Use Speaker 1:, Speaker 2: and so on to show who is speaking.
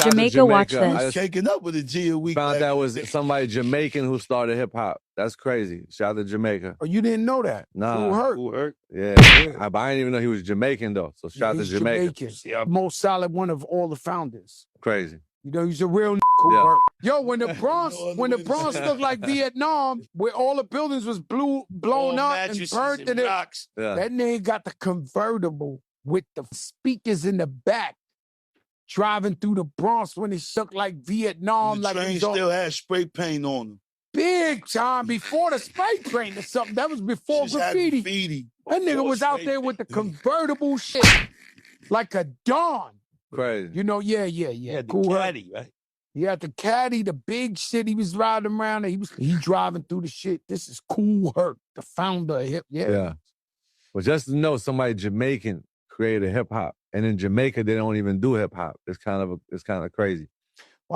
Speaker 1: Shout out to
Speaker 2: Jamaica, watch
Speaker 1: Jamaica.
Speaker 2: this.
Speaker 1: I just
Speaker 3: Shaking up with a G a week.
Speaker 1: found
Speaker 3: back
Speaker 1: that
Speaker 3: in
Speaker 1: was
Speaker 3: the day.
Speaker 1: somebody Jamaican who started hip hop. That's crazy. Shout out to Jamaica.
Speaker 4: Oh, you didn't know that?
Speaker 1: Nah.
Speaker 4: Cool Herc.
Speaker 3: Cool Herc.
Speaker 1: Yeah. I didn't even know he was Jamaican though. So shout out to
Speaker 4: He's
Speaker 1: Jamaica.
Speaker 4: Jamaican.
Speaker 3: Yeah.
Speaker 4: Most solid one of all the founders.
Speaker 1: Crazy.
Speaker 4: You know, he's a real Cool
Speaker 1: Yeah.
Speaker 4: Herc. Yo, when the Bronx,
Speaker 3: No other
Speaker 4: when the
Speaker 3: way to
Speaker 4: Bronx
Speaker 3: say it.
Speaker 4: looked like Vietnam, where all the buildings was blown
Speaker 3: All
Speaker 4: up and
Speaker 3: mattresses
Speaker 4: burnt
Speaker 3: and
Speaker 4: in it,
Speaker 3: rocks.
Speaker 1: Yeah.
Speaker 4: that nigga got the convertible with the speakers in the back, driving through the Bronx when it shook like Vietnam,
Speaker 3: The
Speaker 4: like it
Speaker 3: train
Speaker 4: was all
Speaker 3: still had spray paint on them.
Speaker 4: big time before the spray paint or something. That was before
Speaker 3: Just had
Speaker 4: graffiti.
Speaker 3: graffiti.
Speaker 4: That nigga
Speaker 3: Before
Speaker 4: was out
Speaker 3: spray
Speaker 4: there with the
Speaker 3: paint.
Speaker 4: convertible shit, like a Don.
Speaker 1: Crazy.
Speaker 4: You know, yeah.
Speaker 3: Yeah, the
Speaker 4: Cool Herc.
Speaker 3: caddy, right?
Speaker 4: He had the caddy, the big shit. He was riding around. He driving through the shit. This is Cool Herc, the founder of hip.
Speaker 1: Yeah. But just to know somebody Jamaican created hip hop. And in Jamaica, they don't even do hip hop. It's kind of crazy.